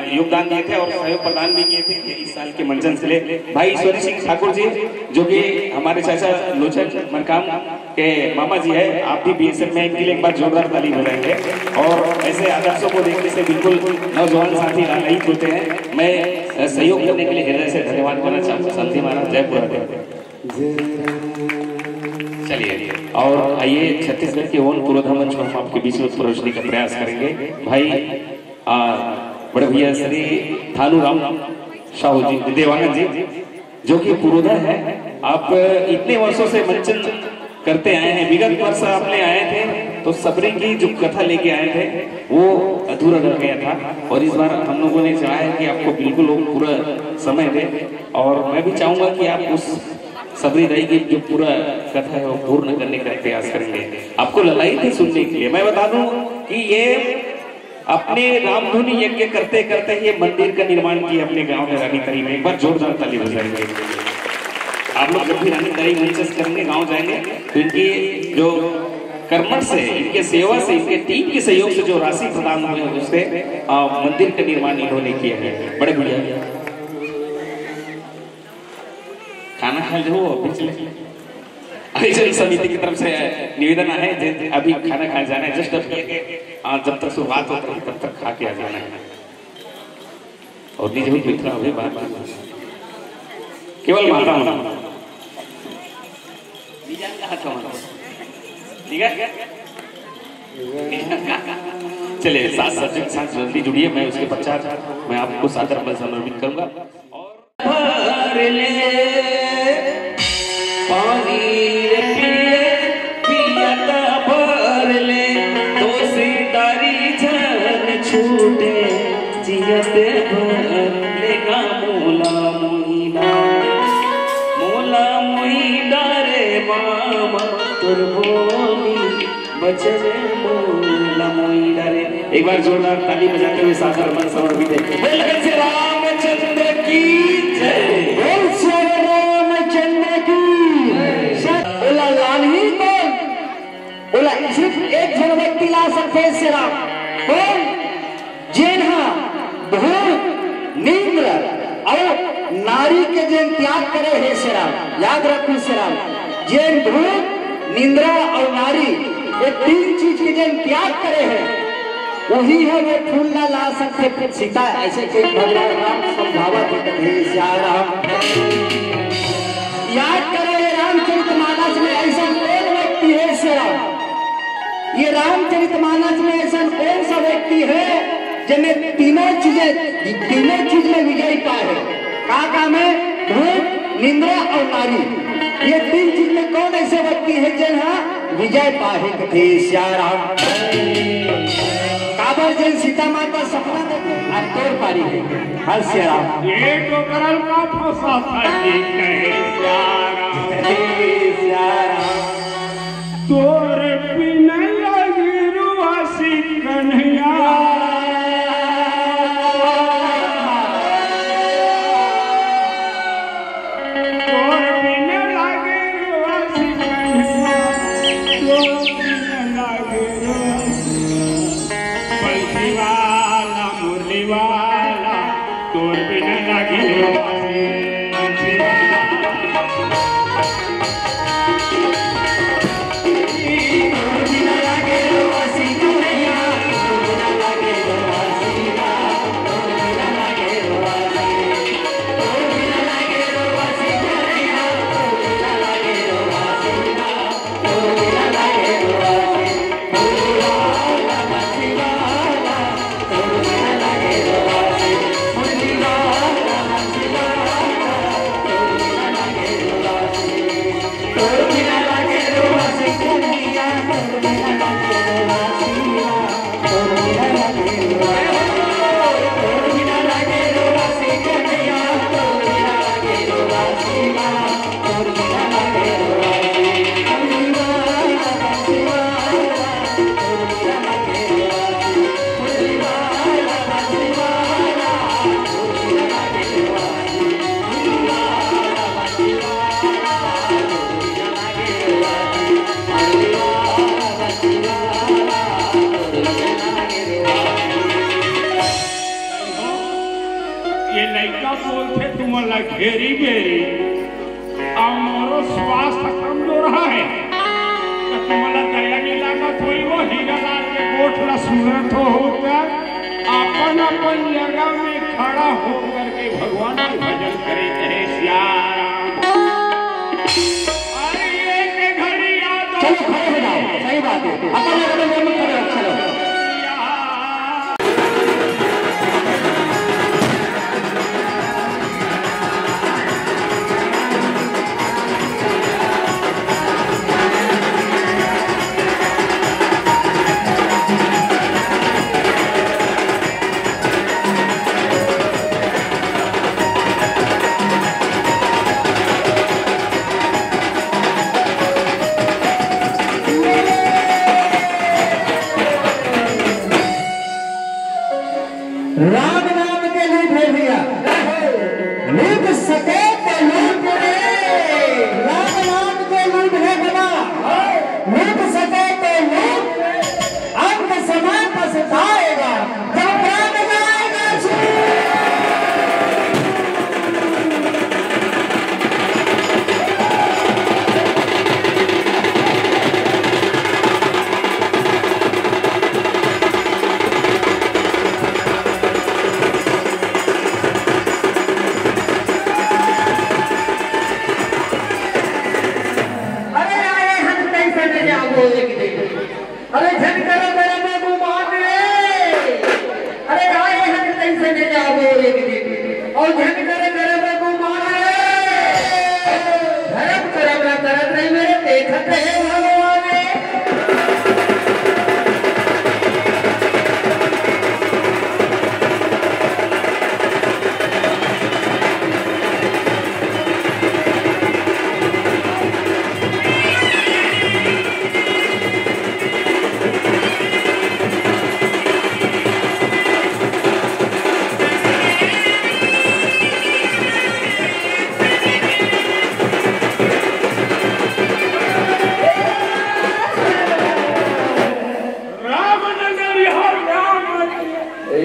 योगदान दिए थे और सहयोग प्रदान भी किए थे इस साल के मंचन से ले भाई ईश्वरी सिंह ठाकुर जी, जो कि हमारे चाचा लोचन मरकाम के मामा जी है। आप भी बीएसएफ में इनके लिए एक बार जोरदार ताली बजाएंगे। और ऐसे आदर्शों को देखने से बिल्कुल नौजवान साथी लालयित होते हैं। मैं सहयोग करने के लिए हृदय से धन्यवाद करना चाहूँगा। शांति महाराज जय पुरादेव। चलिए और आइए छत्तीसगढ़ के ओन पुरोधा मंच में हम आपके बीच में प्रदर्शनी का प्रयास करेंगे। भाई बड़े भैया श्री थानू राम साहू जी देवानंद जी, जो कि पुरोधा है। आप इतने वर्षों से मंचन करते आए हैं। विगत वर्ष आपने आए थे तो सबरी की जो कथा लेके आए थे वो अधूरा रह गया था, और इस बार हम लोगों ने चाहा है कि आपको बिल्कुल पूरा समय दे। और मैं भी चाहूंगा कि आप उस सबरी दाई की जो पूरा कथा है वो पूर्ण करने का प्रयास करेंगे। आपको ललाई थी सुनने के लिए। मैं बता दूं कि ये अपने रामधुनी यज्ञ करते करते ये मंदिर का निर्माण किया अपने गांव में रानी तरी में। एक बार जोरदार ताली बजाएंगे। आप लोग जब भी रानी तरी मंचन करेंगे गांव जाएंगे तो इनकी जो कर्मठ से, इनके सेवा से, इनके टीम के सहयोग से जो राशि प्रदान हुए उससे मंदिर का निर्माण इन्होंने किया है। बड़े भैया खाना खा लो पिछले आयोजन समिति की तरफ से निवेदन है, अभी खाना खाने जाना है। जस्ट जब तक शुरुआत होती है तब तक खा के आ जाना है। और निज मित्र अभी बात केवल माता चलिए साथ सब्जेक्ट के साथ जल्दी जुड़िए। मैं उसके पश्चात मैं आपको सादर पद समर्पित करूंगा। एक बार जोरदार ताली बजाते हुए सादर मन समर्पित है। रामचंद्र की जय। बोल श्री रामचंद्र की जय। बोला लाल ही कौन? बोला सिर्फ एक जन व्यक्ति ला सकते हैं श्री राम। कौन? जिन्हा भूत निंद्र और नारी के जिन त्याग करे है श्री राम। याद रखो श्री राम, जिन भूत निंद्रा और नारी ये तीन चीज के जिन त्याग करे हैं वही है वो फूल ना ला सकते। फिर सीता ऐसे कोई भगवान राम समझावत राम। याद करो ये रामचरितमानस में ऐसा कौन व्यक्ति है श्री राम? ये रामचरितमानस में ऐसा कौन सा व्यक्ति है जिन्हें तीनों चीज में विजय पाए है? का काम है? भूत निंद्रा और नारी, ये तीन चीज में कौन ऐसे व्यक्ति है जिन्हें विजय पाए थे श्री राम? काबर जन सीता माता सपना देखे और तोड़ पारी है हर श्री राम। ये तो करल का फसा था श्री राम। तोर बिन लगी रुआसी कन्हैया, का घेरी घेरी और स्वास्थ्य कमजोर है तुम्हाला तयारी लागत होई वो हीरालाल के गोठला सुनत होता अपन अपन जगह में खड़ा होकर के भगवान का भजन करे है श्याम। अरे ये घड़ी याद चलो खड़े हो जाओ, सही बात है अपन जगह में खड़े हो चलो। राम नाम के लूट है भैया, लूट सके तो लूट रे। राम नाम के लूट है बना, लूट सके तो लूट। अंत समय पछताएगा जब प्राण जाएगा। अरे झन करो मेरे बाबू मान रे। अरे आए हम कैसे न जाओ एक दिन और झन करे मेरे बाबू मान रे। धर्म कर्म न करत नहीं मेरे देखत है भगवान रे।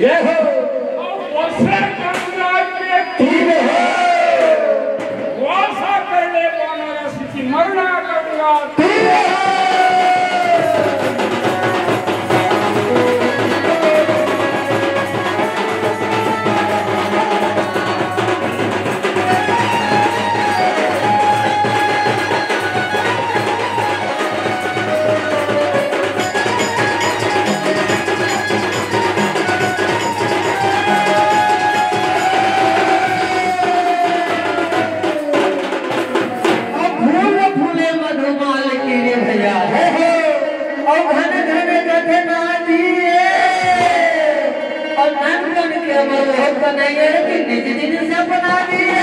ये हो वैसे करना के ठीक है, वैसा करने वाला स्थिति मरना करना ठीक है। नहीं है कि निज दिन से बना दिए।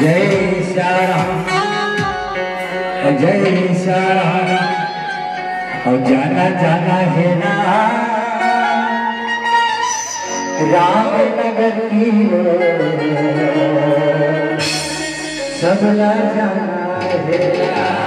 जय श्याम जय श्याम और जाना जाना है ना रामनगर की सबला जाना है ना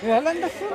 Thank you.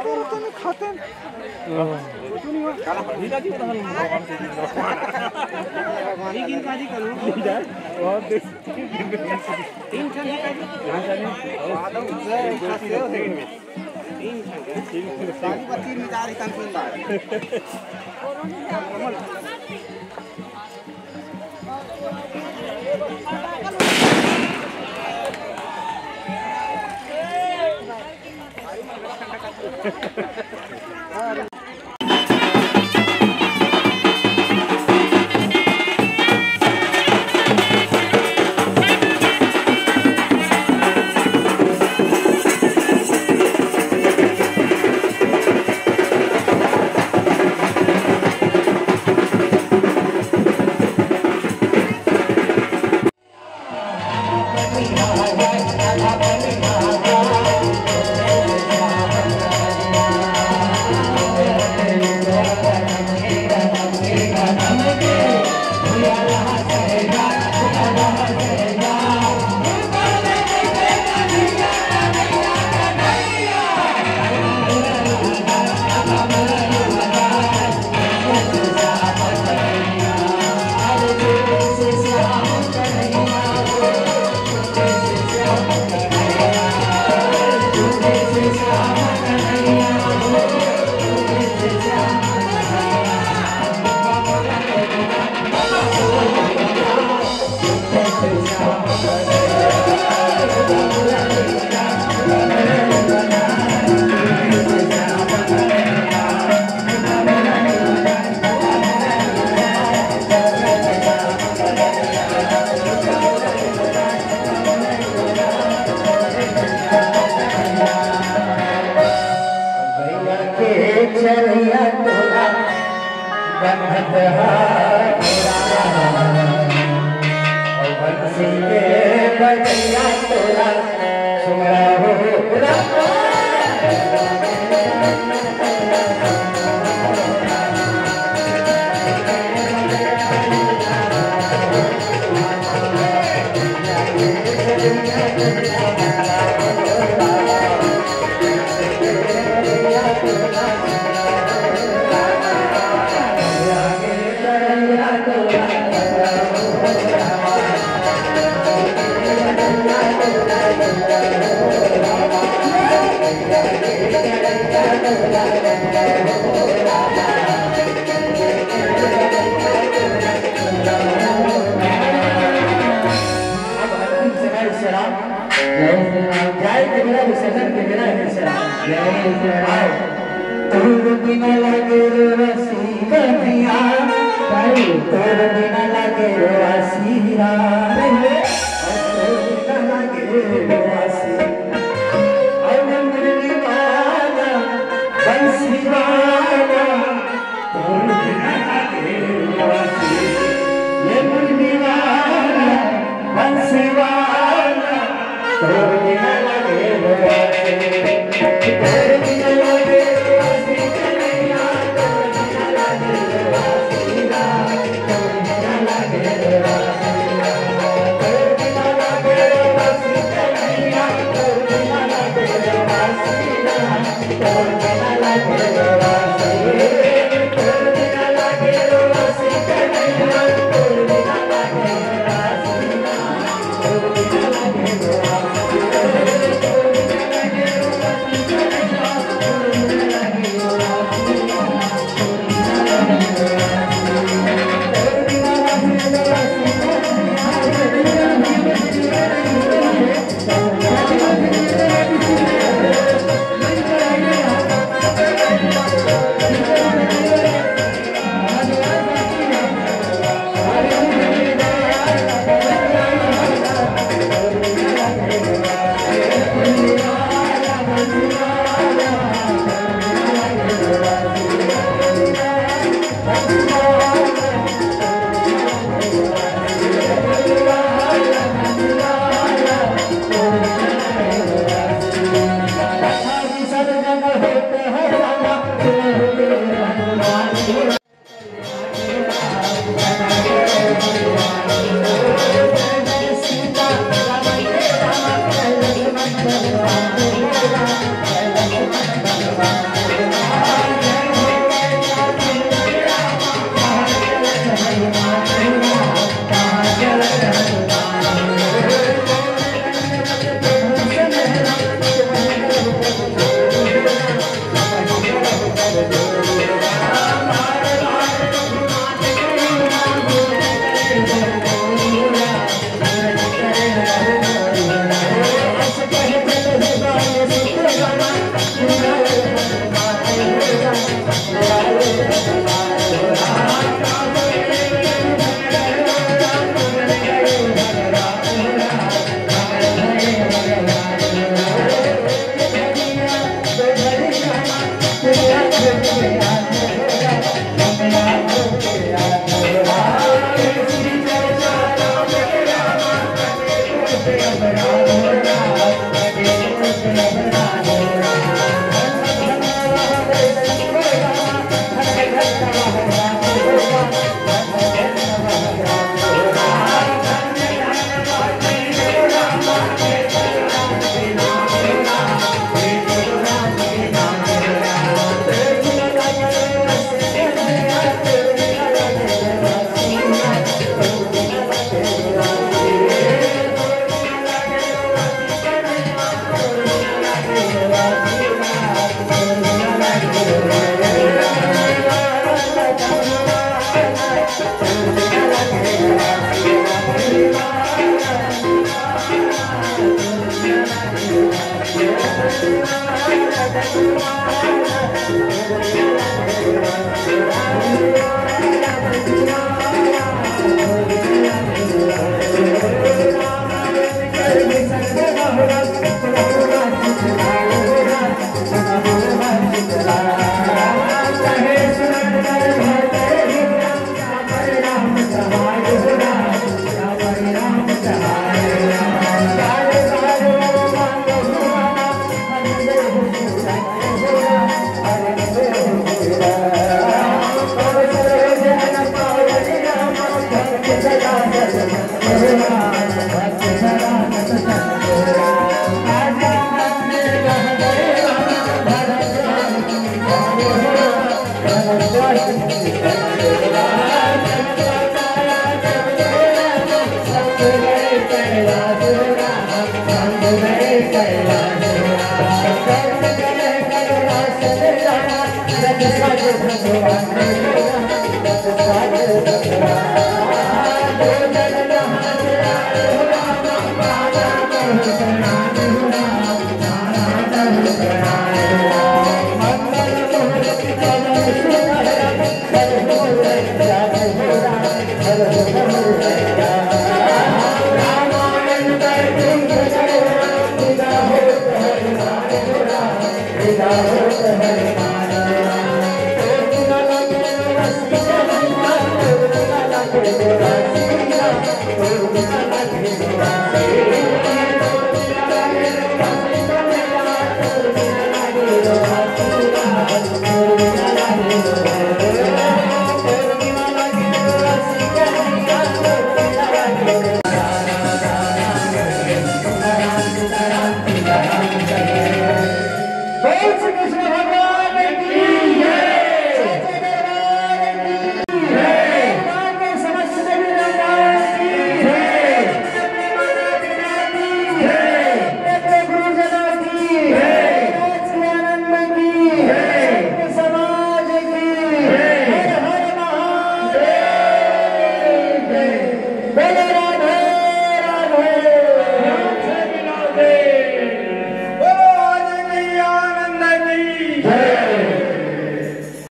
बोल श्री कृष्ण भगवान